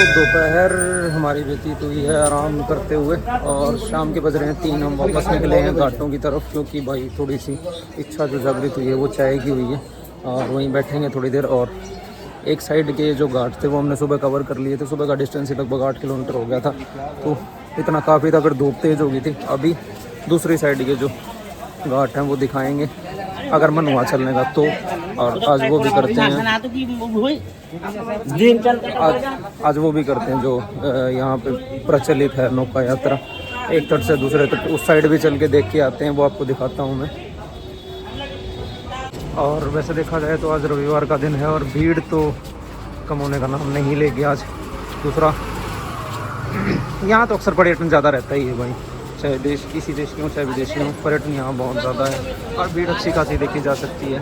दोपहर हमारी व्यतीत हुई है आराम करते हुए और शाम के बज रहे हैं 3। हम वापस निकले हैं घाटों की तरफ क्योंकि भाई थोड़ी सी इच्छा जो जागृत हुई है वो चाय की हुई है और वहीं बैठेंगे थोड़ी देर। और एक साइड के जो घाट थे वो हमने सुबह कवर कर लिए थे। सुबह का डिस्टेंस ही लगभग 8 किलोमीटर हो गया था, तो इतना काफ़ी था। फिर धूप तेज़ हो गई थी। अभी दूसरी साइड के जो घाट हैं वो दिखाएंगे अगर मन हुआ चलने का तो। और आज वो भी करते हैं, आज वो भी करते हैं जो यहाँ पे प्रचलित है नौका यात्रा। एक तट से दूसरे तट उस साइड भी चल के देख के आते हैं, वो आपको दिखाता हूँ मैं। और वैसे देखा जाए तो आज रविवार का दिन है और भीड़ तो कम होने का नाम नहीं लेगी आज। दूसरा, यहाँ तो अक्सर पर्यटन ज़्यादा रहता ही है भाई, चाहे देश किसी देश के हो चाहे विदेशी हो, पर्यटन यहाँ बहुत ज़्यादा है और भीड़ अच्छी खासी देखी जा सकती है।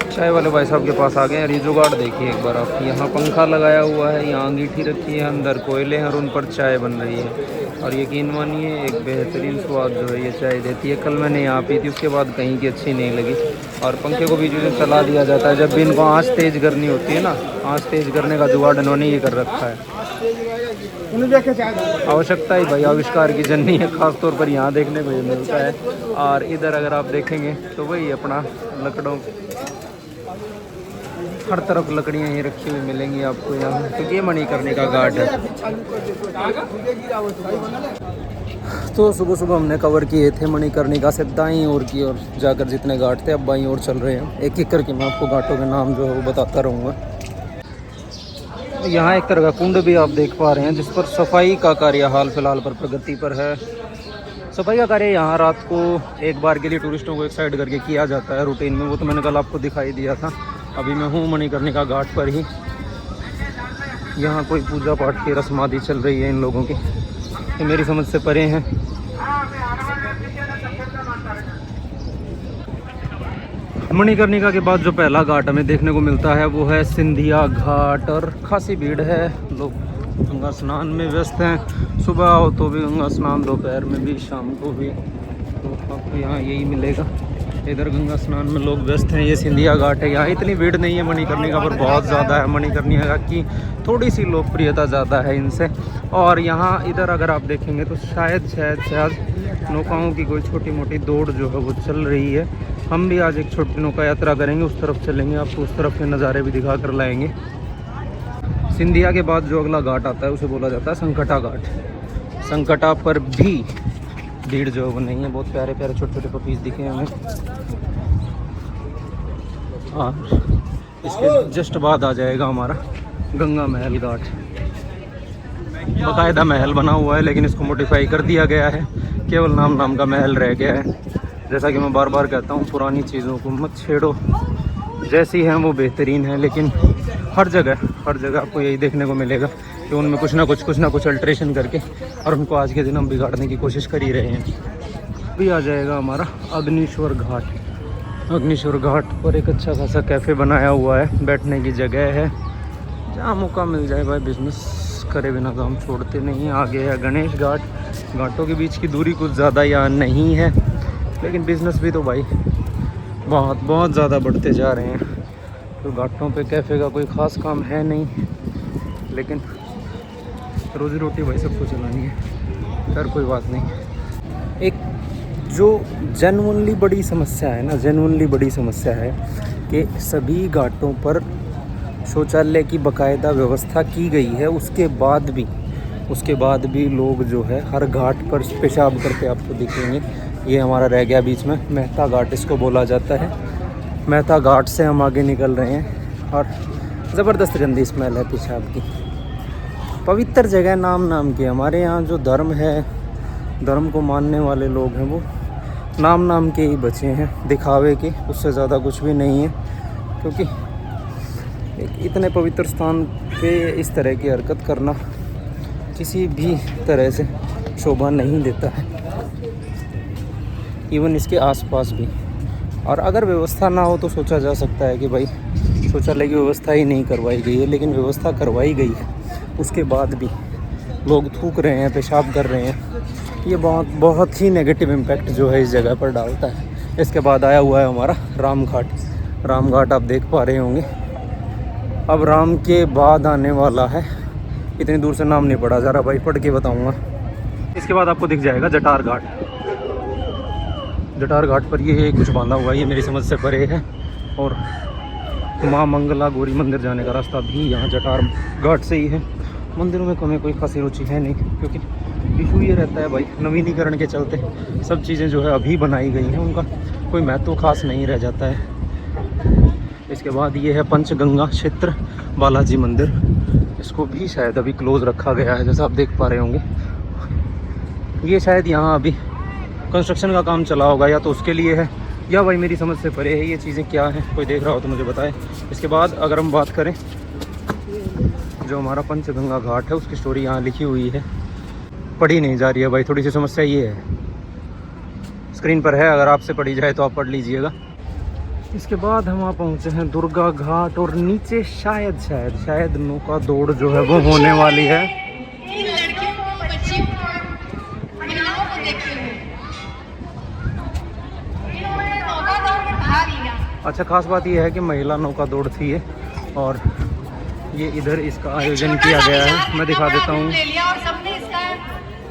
चाय वाले भाई साहब के पास आ गए और ये जुगाड़ देखिए एक बार आप। यहाँ पंखा लगाया हुआ है, यहाँ अंगीठी रखी है, अंदर कोयले हैं और उन पर चाय बन रही है। और यकीन मानिए एक बेहतरीन स्वाद जो है ये चाय देती है। कल मैंने यहाँ पी थी, उसके बाद कहीं की अच्छी नहीं लगी। और पंखे को बीच में चला दिया जाता है जब भी इनको आँच तेज़ करनी होती है ना, आँच तेज़ करने का जुगाड़ इन्होंने ये कर रखा है। आवश्यकता ही भाई आविष्कार की जननी है, ख़ासतौर पर यहाँ देखने को ये मिलता है। और इधर अगर आप देखेंगे तो वही अपना लकड़ों, हर तरफ लकड़ियाँ ही रखी हुई मिलेंगी आपको यहाँ, क्योंकि ये मणिकर्णिका का घाट है। तो सुबह सुबह हमने कवर किए थे मणिकर्णिका से दाईं ओर की ओर जाकर जितने घाट थे, अब बाईं ओर चल रहे हैं। एक एक करके मैं आपको घाटों के नाम जो है वो बताता रहूँगा। यहाँ एक तरह का कुंड भी आप देख पा रहे हैं जिस पर सफाई का कार्य हाल फिलहाल पर प्रगति पर है। सफाई का कार्य यहाँ रात को एक बार के लिए टूरिस्टों को एक साइड करके किया जाता है रूटीन में, वो तो मैंने कल आपको दिखाई दिया था। अभी मैं हूँ मणिकर्णिका घाट पर ही। यहाँ कोई पूजा पाठ की रस्म आदि चल रही है इन लोगों की, ये मेरी समझ से परे हैं। मणिकर्णिका के बाद जो पहला घाट हमें देखने को मिलता है वो है सिंधिया घाट। और खासी भीड़ है, लोग गंगा स्नान में व्यस्त हैं। सुबह आओ तो भी गंगा स्नान, दोपहर में भी, शाम को भी, तो आपको यहाँ यही मिलेगा। इधर गंगा स्नान में लोग व्यस्त हैं। ये सिंधिया घाट है। यहाँ इतनी भीड़ नहीं है मणिकर्णिका पर, बहुत ज़्यादा है। मणिकर्णिका की थोड़ी सी लोकप्रियता ज़्यादा है इनसे। और यहाँ इधर अगर आप देखेंगे तो शायद नौकाओं की कोई छोटी मोटी दौड़ जो है वो चल रही है। हम भी आज एक छोटी नौका यात्रा करेंगे, उस तरफ चलेंगे, आपको उस तरफ के नज़ारे भी दिखा कर लाएंगे। सिंधिया के बाद जो अगला घाट आता है उसे बोला जाता है संकटा घाट। संकटा पर भी भीड़ जो है वो नहीं है। बहुत प्यारे प्यारे छोटे छोटे पपीज़ दिखे हमें। और इसके जस्ट बाद आ जाएगा हमारा गंगा महल घाट। बाकायदा महल बना हुआ है लेकिन इसको मॉडिफाई कर दिया गया है, केवल नाम का महल रह गया है। जैसा कि मैं बार बार कहता हूँ, पुरानी चीज़ों को मत छेड़ो, जैसी हैं वो बेहतरीन है। लेकिन हर जगह आपको यही देखने को मिलेगा कि उनमें कुछ ना कुछ अल्ट्रेशन करके और उनको आज के दिन हम बिगाड़ने की कोशिश कर ही रहे हैं। अभी आ जाएगा हमारा अग्निश्वर घाट। अग्निश्वर घाट पर एक अच्छा खासा कैफ़े बनाया हुआ है, बैठने की जगह है। जहाँ मौका मिल जाए भाई, बिजनेस करे बिना काम छोड़ते नहीं। आगे है गणेश घाट। घाटों के बीच की दूरी कुछ ज़्यादा यहाँ नहीं है, लेकिन बिज़नेस भी तो भाई बहुत ज़्यादा बढ़ते जा रहे हैं। तो घाटों पे कैफ़े का कोई ख़ास काम है नहीं, लेकिन रोज़ी रोटी भाई सबको चलानी है। खैर कोई बात नहीं। एक जो जेन्युइनली बड़ी समस्या है ना, जेन्युइनली बड़ी समस्या है कि सभी घाटों पर शौचालय की बाकायदा व्यवस्था की गई है, उसके बाद भी लोग जो है हर घाट पर पेशाब करते आपको दिखेंगे। ये हमारा रह गया बीच में, मेहता घाट इसको बोला जाता है। मेहता घाट से हम आगे निकल रहे हैं और ज़बरदस्त गंदी स्मेल है पेशाब की। पवित्र जगह नाम की, हमारे यहाँ जो धर्म है, धर्म को मानने वाले लोग हैं वो नाम के ही बचे हैं, दिखावे के, उससे ज़्यादा कुछ भी नहीं है। क्योंकि एक इतने पवित्र स्थान पे इस तरह की हरकत करना किसी भी तरह से शोभा नहीं देता है, इवन इसके आसपास भी। और अगर व्यवस्था ना हो तो सोचा जा सकता है कि भाई शौचालय की व्यवस्था ही नहीं करवाई गई है, लेकिन व्यवस्था करवाई गई है, उसके बाद भी लोग थूक रहे हैं, पेशाब कर रहे हैं। ये बहुत ही नेगेटिव इम्पैक्ट जो है इस जगह पर डालता है। इसके बाद आया हुआ है हमारा राम घाट। आप देख पा रहे होंगे अब राम के बाद आने वाला है, इतनी दूर से नाम नहीं पड़ा, ज़रा भाई पढ़ के बताऊँगा। इसके बाद आपको दिख जाएगा जटार घाट। जटार घाट पर ये कुछ बांधा हुआ है, ये मेरी समझ से परे है। और माँ मंगला गौरी मंदिर जाने का रास्ता भी यहाँ जटार घाट से ही है। मंदिरों में हमें कोई खासी रुचि है नहीं, क्योंकि इशू ये रहता है भाई, नवीनीकरण के चलते सब चीज़ें जो है अभी बनाई गई हैं, उनका कोई महत्व खास नहीं रह जाता है। इसके बाद ये है पंचगंगा क्षेत्र बालाजी मंदिर, इसको भी शायद अभी क्लोज़ रखा गया है, जैसा आप देख पा रहे होंगे। ये शायद यहाँ अभी कंस्ट्रक्शन का काम चला होगा, या तो उसके लिए है या भाई मेरी समझ से परे है। ये चीज़ें क्या हैं, कोई देख रहा हो तो मुझे बताए। इसके बाद अगर हम बात करें, जो हमारा पंचगंगा घाट है उसकी स्टोरी यहाँ लिखी हुई है, पढ़ी नहीं जा रही है भाई, थोड़ी सी समस्या ये है। स्क्रीन पर है, अगर आपसे पढ़ी जाए तो आप पढ़ लीजिएगा। इसके बाद हम वहाँ पहुँचे हैं दुर्गा घाट, और नीचे शायद नौका दौड़ जो है वो होने वाली है। अच्छा, खास बात यह है कि महिला नौका दौड़ थी ये, और ये इधर इसका आयोजन किया गया है। मैं दिखा देता हूँ।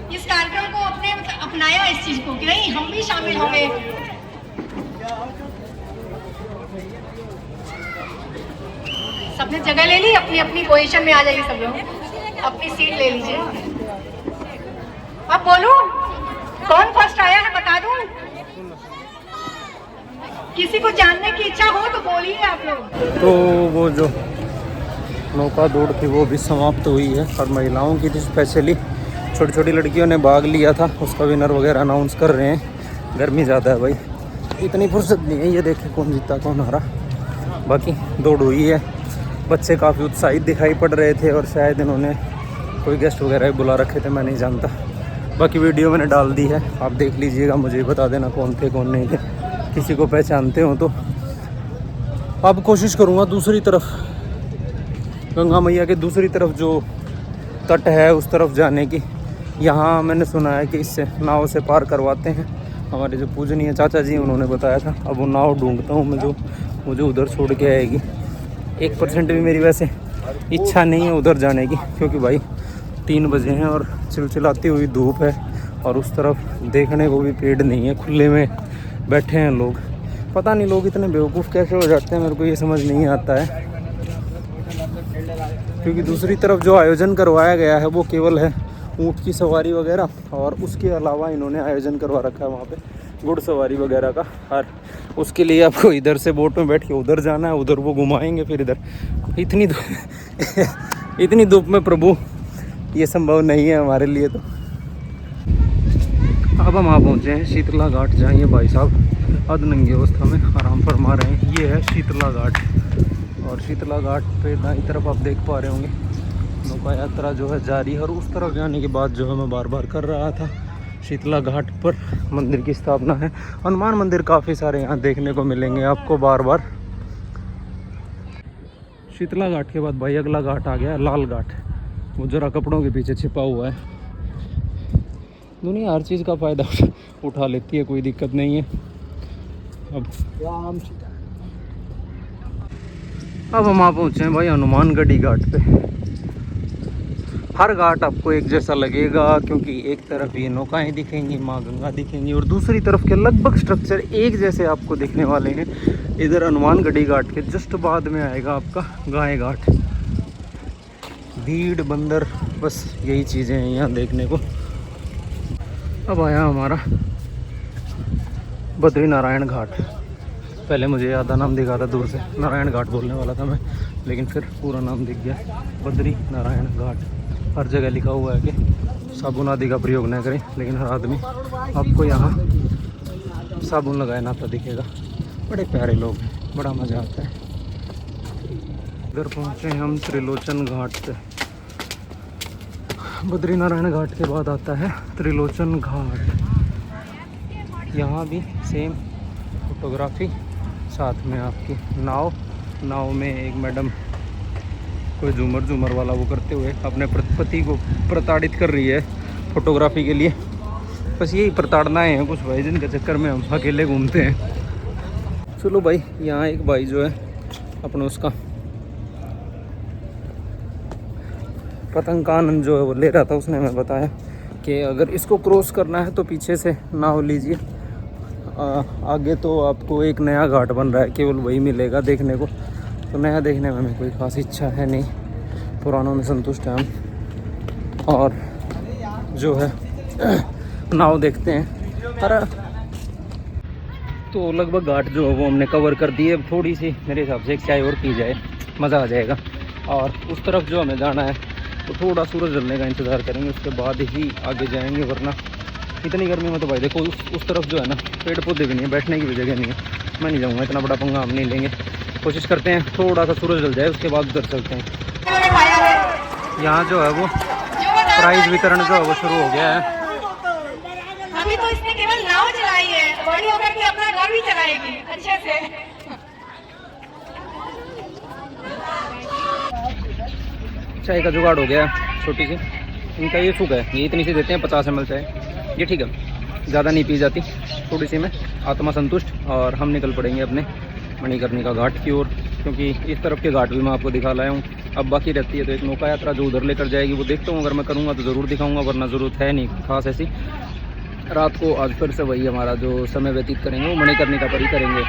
इस कार्यक्रम को अपने अपनाया, इस चीज को कि नहीं हम भी शामिल होंगे। सबने जगह ले ली, अपनी अपनी पोजीशन में आ जाइए, सब लोग अपनी सीट ले लीजिए। अब बोलूं कौन फर्स्ट आया है, बता दूं? किसी को जानने की इच्छा हो तो बोलिए आप लोग। तो वो जो नौका दौड़ थी वो भी समाप्त हुई है, और महिलाओं की थी स्पेशली, छोटी छोटी लड़कियों ने भाग लिया था, उसका विनर वगैरह अनाउंस कर रहे हैं। गर्मी ज़्यादा है भाई, इतनी फुर्सत नहीं है। ये देखें कौन जीता कौन हारा, बाकी दौड़ हुई है। बच्चे काफ़ी उत्साहित दिखाई पड़ रहे थे, और शायद इन्होंने कोई गेस्ट वगैरह भी बुला रखे थे, मैं नहीं जानता। बाकी वीडियो मैंने डाल दी है, आप देख लीजिएगा, मुझे बता देना कौन थे कौन नहीं थे। किसी को पहचानते हो तो। अब कोशिश करूँगा दूसरी तरफ, गंगा मैया के दूसरी तरफ जो तट है उस तरफ जाने की। यहाँ मैंने सुना है कि इससे नाव से पार करवाते हैं, हमारे जो पूजनीय चाचा जी उन्होंने बताया था। अब वो नाव ढूंढता हूँ मैं जो मुझे उधर छोड़ के आएगी। 1% भी मेरी वैसे इच्छा नहीं है उधर जाने की, क्योंकि भाई 3 बजे हैं और चिलचिलाती हुई धूप है, और उस तरफ देखने को भी पेड़ नहीं है, खुले में बैठे हैं लोग। पता नहीं लोग इतने बेवकूफ़ कैसे हो जाते हैं, मेरे को ये समझ नहीं आता है। क्योंकि दूसरी तरफ जो आयोजन करवाया गया है वो केवल है ऊँट की सवारी वगैरह, और उसके अलावा इन्होंने आयोजन करवा रखा है वहाँ पे घुड़सवारी वगैरह का। और उसके लिए आपको इधर से बोट में बैठ के उधर जाना है, उधर वो घुमाएंगे, फिर इधर। इतनी धूप में प्रभु ये संभव नहीं है हमारे लिए। तो अब हम वहाँ पहुँचे हैं शीतला घाट, जहाँ ये भाई साहब अधनंगी अवस्था में आराम फरमा रहे हैं। ये है शीतला घाट, और शीतला घाट पे दाईं तरफ आप देख पा रहे होंगे नौका यात्रा जो है जारी है। और उस तरफ जाने के बाद जो है मैं बार बार कर रहा था, शीतला घाट पर मंदिर की स्थापना है। हनुमान मंदिर काफ़ी सारे यहाँ देखने को मिलेंगे आपको बार बार। शीतला घाट के बाद भाई अगला घाट आ गया लाल घाट, वो जरा कपड़ों के पीछे छिपा हुआ है। दुनिया हर चीज़ का फ़ायदा उठा लेती है, कोई दिक्कत नहीं है। अब हम वहाँ पहुँचे हैं भाई हनुमानगढ़ी घाट पे। हर घाट आपको एक जैसा लगेगा, क्योंकि एक तरफ ये नौकाएं दिखेंगी, माँ गंगा दिखेंगी, और दूसरी तरफ के लगभग स्ट्रक्चर एक जैसे आपको दिखने वाले हैं। इधर हनुमानगढ़ी घाट के जस्ट बाद में आएगा आपका गाय घाट। भीड़ बंदर, बस यही चीज़ें हैं यहाँ देखने को। अब आया हमारा बद्री नारायण घाट। पहले मुझे आधा नाम दिखा था दूर से, नारायण घाट बोलने वाला था मैं, लेकिन फिर पूरा नाम दिख गया, बद्री नारायण घाट। हर जगह लिखा हुआ है कि साबुन आदि का प्रयोग न करें, लेकिन हर आदमी आपको यहाँ साबुन लगाए नाता दिखेगा। बड़े प्यारे लोग हैं, बड़ा मज़ा आता है। इधर पहुँचे हम त्रिलोचन घाट पे। बद्री नारायण घाट के बाद आता है त्रिलोचन घाट। यहाँ भी सेम फोटोग्राफी, साथ में आपकी नाव में एक मैडम कोई झूमर वाला वो करते हुए अपने पति को प्रताड़ित कर रही है फोटोग्राफी के लिए। बस यही प्रताड़नाएँ हैं कुछ भाई, जिनके चक्कर में हम अकेले घूमते हैं। चलो भाई, यहाँ एक भाई जो है अपना उसका पतंग का आनंद जो है वो ले रहा था। उसने हमें बताया कि अगर इसको क्रॉस करना है तो पीछे से नाव लीजिए, आगे तो आपको एक नया घाट बन रहा है, केवल वही मिलेगा देखने को। तो नया देखने में हमें कोई खास इच्छा है नहीं, पुरानों में संतुष्ट हैं हम। और जो है नाव देखते हैं। अरे तो लगभग घाट जो है वो हमने कवर कर दिए। अब थोड़ी सी मेरे हिसाब से एक चाय और पी जाए, मज़ा आ जाएगा। और उस तरफ जो हमें जाना है तो थोड़ा सूरज ढलने का इंतज़ार करेंगे, उसके बाद ही आगे जाएंगे। वरना इतनी गर्मी में तो भाई देखो उस तरफ जो है ना पेड़ पौधे भी नहीं है, बैठने की भी जगह नहीं है। मैं नहीं जाऊँगा, इतना बड़ा पंगा हम नहीं लेंगे। कोशिश करते हैं थोड़ा सा सूरज ढल जाए, उसके बाद उधर चलते हैं। यहाँ जो है वो प्राइज वितरण जो है वो शुरू हो गया है। अभी तो इसने केवल नाव चलाई है, बड़ी होकर के अपना घर भी चलाएगी अच्छे से। चाय का जुगाड़ हो गया छोटी सी, इनका ये सुख है, ये इतनी सी देते हैं 50 ml चाय, ये ठीक है, ज़्यादा नहीं पी जाती, थोड़ी सी में आत्मा संतुष्ट। और हम निकल पड़ेंगे अपने मणिकर्णिका घाट की ओर, क्योंकि इस तरफ के घाट भी मैं आपको दिखा लाया हूँ। अब बाकी रहती है तो एक नौका यात्रा जो उधर लेकर जाएगी, वो देखता हूँ, अगर मैं करूँगा तो ज़रूर दिखाऊँगा, वरना ज़रूरत है नहीं खास ऐसी। रात को आज फिर से वही हमारा जो समय व्यतीत करेंगे वो मणिकर्णिका पर ही करेंगे।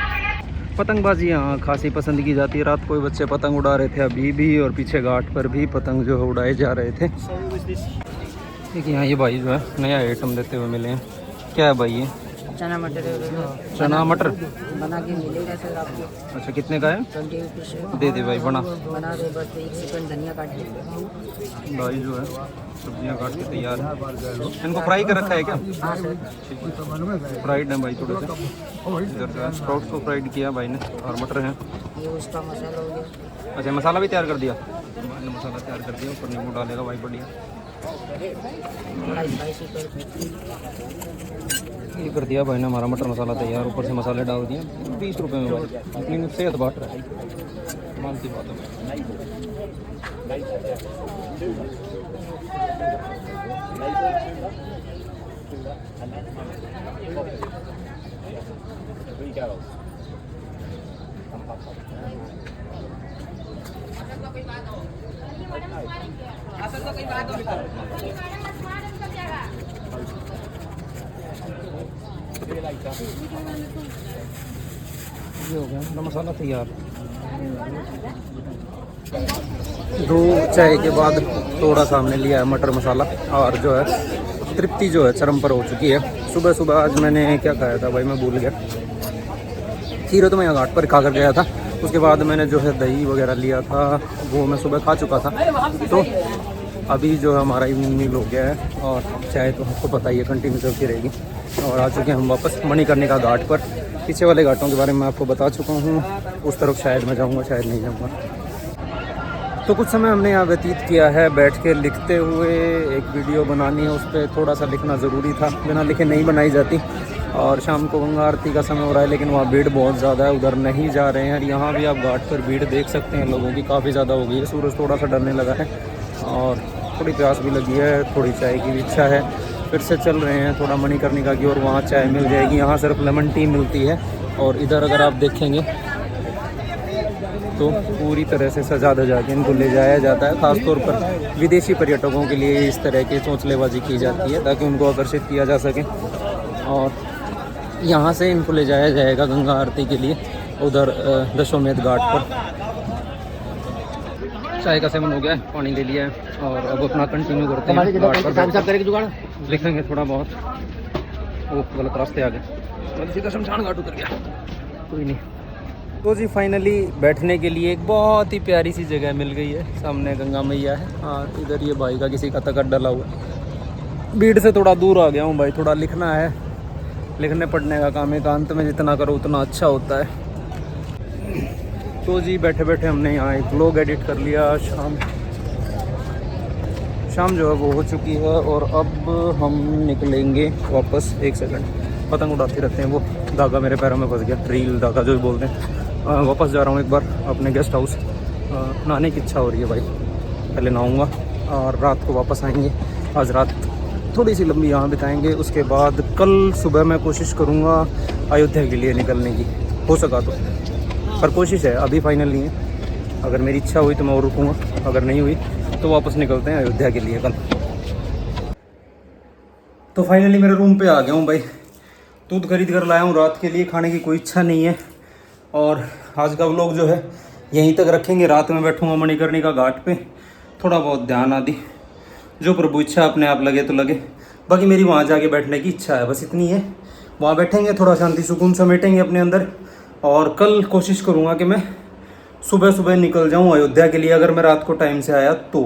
पतंगबाजी यहाँ खासी पसंद की जाती है। रात को बच्चे पतंग उड़ा रहे थे अभी भी, और पीछे घाट पर भी पतंग जो है उड़ाए जा रहे थे। देखिए यहाँ ये भाई जो है नया आइटम देते हुए मिले हैं। क्या है भाई ये? चना मटर चना मटर बना के मिलेगा सर आपको। अच्छा, कितने का है? 20 रुपये दे दे भाई, बना दे, बस 1 सेकंड धनिया काट के। भाई जो है सब्जियां काट के तैयार है। इनको फ्राई कर रखा है क्या? हाँ सर, फ्राइड है भाई, थोड़े से इधर जो है स्प्राउट्स को फ्राइड किया भाई ने, और मटर है। ये उसका मसाला हो गया। अच्छा, मसाला भी तैयार कर दिया भाई ने, मसाला तैयार कर दिया, ऊपर नींबू डालेगा भाई, बढ़िया। थोड़ा स्पाइसी कर ये कर दिया भाई ने हमारा मटर मसाला तैयार, ऊपर से मसाले डाल दिए। 20 रुपये में भाई, अपनी सेहत बांट रहा है, माल की बात है। ये हो गया ना मसाला तैयार। दो चाय के बाद थोड़ा सा हमने लिया है मटर मसाला, और जो है तृप्ति जो है चरम पर हो चुकी है। सुबह सुबह आज मैंने क्या खाया था भाई, मैं भूल गया। खीर तो मैं यहाँ घाट पर खा कर गया था, उसके बाद मैंने जो है दही वगैरह लिया था, वो मैं सुबह खा चुका था। तो अभी जो है हमारा इवनिंग मील हो गया है, और चाय तो आपको पता ही है कंटिन्यू चलती रहेगी। और आ चुके हैं हम वापस मणिकर्णिका घाट पर। पीछे वाले घाटों के बारे में आपको बता चुका हूँ, उस तरफ शायद मैं जाऊँगा, शायद नहीं जाऊँगा। तो कुछ समय हमने यहाँ व्यतीत किया है बैठ के लिखते हुए। एक वीडियो बनानी है, उस पर थोड़ा सा लिखना ज़रूरी था, बिना लिखे नहीं बनाई जाती। और शाम को गंगा आरती का समय हो रहा है, लेकिन वहाँ भीड़ बहुत ज़्यादा है, उधर नहीं जा रहे हैं। और यहाँ भी आप घाट पर भीड़ देख सकते हैं, लोगों की काफ़ी ज़्यादा हो गई है। सूरज थोड़ा सा डरने लगा है, और थोड़ी प्यास भी लगी है, थोड़ी चाय की भी इच्छा है। फिर से चल रहे हैं थोड़ा मणिकर्णिका की ओर, वहाँ चाय मिल जाएगी। यहाँ सिर्फ लेमन टी मिलती है, और इधर अगर आप देखेंगे तो पूरी तरह से सजा धजा के इनको ले जाया जाता है। ख़ासतौर पर विदेशी पर्यटकों के लिए इस तरह की चोंचलेबाजी की जाती है, ताकि उनको आकर्षित किया जा सके। और यहाँ से इनको ले जाया जाएगा गंगा आरती के लिए उधर दशोमेध घाट पर। चाय का सेवन हो गया है, पानी ले लिया है, और अब अपना कंटिन्यू करते हैं घाट पर। लिखेंगे थोड़ा बहुत। वो गलत रास्ते आ गए, सीधा शमशान घाट उतर गया, कोई नहीं। तो जी फाइनली बैठने के लिए एक बहुत ही प्यारी सी जगह मिल गई है। सामने गंगा मैया है, और इधर ये भाई का किसी का तकट डला हुआ है। भीड़ से थोड़ा दूर आ गया हूँ भाई, थोड़ा लिखना है, लिखने पढ़ने का काम एकांत में जितना करो उतना अच्छा होता है। तो जी बैठे बैठे हमने यहाँ एक व्लॉग एडिट कर लिया। शाम जो है वो हो चुकी है, और अब हम निकलेंगे वापस। 1 सेकंड, पतंग उड़ाते रहते हैं, वो धागा मेरे पैरों में फंस गया, रील धागा जो बोलते हैं। वापस जा रहा हूँ एक बार अपने गेस्ट हाउस। नहाने की इच्छा हो रही है भाई, पहले नहाऊँगा और रात को वापस आएंगे। आज रात थोड़ी सी लंबी यहाँ बिताएंगे, उसके बाद कल सुबह मैं कोशिश करूँगा अयोध्या के लिए निकलने की, हो सका तो। पर कोशिश है, अभी फाइनल नहीं है। अगर मेरी इच्छा हुई तो मैं और रुकूँगा, अगर नहीं हुई तो वापस निकलते हैं अयोध्या के लिए कल। तो फाइनली मेरे रूम पे आ गया हूँ भाई। दूध खरीद कर लाया हूँ रात के लिए, खाने की कोई इच्छा नहीं है। और आज का व्लॉग जो है यहीं तक रखेंगे। रात में बैठूँगा मणिकर्णिका घाट पे, थोड़ा बहुत ध्यान आदि, जो प्रभु इच्छा अपने आप लगे तो लगे। बाकी मेरी वहाँ जाके बैठने की इच्छा है, बस इतनी है। वहाँ बैठेंगे, थोड़ा शांति सुकून समेटेंगे अपने अंदर। और कल कोशिश करूँगा कि मैं सुबह सुबह निकल जाऊँ अयोध्या के लिए, अगर मैं रात को टाइम से आया तो।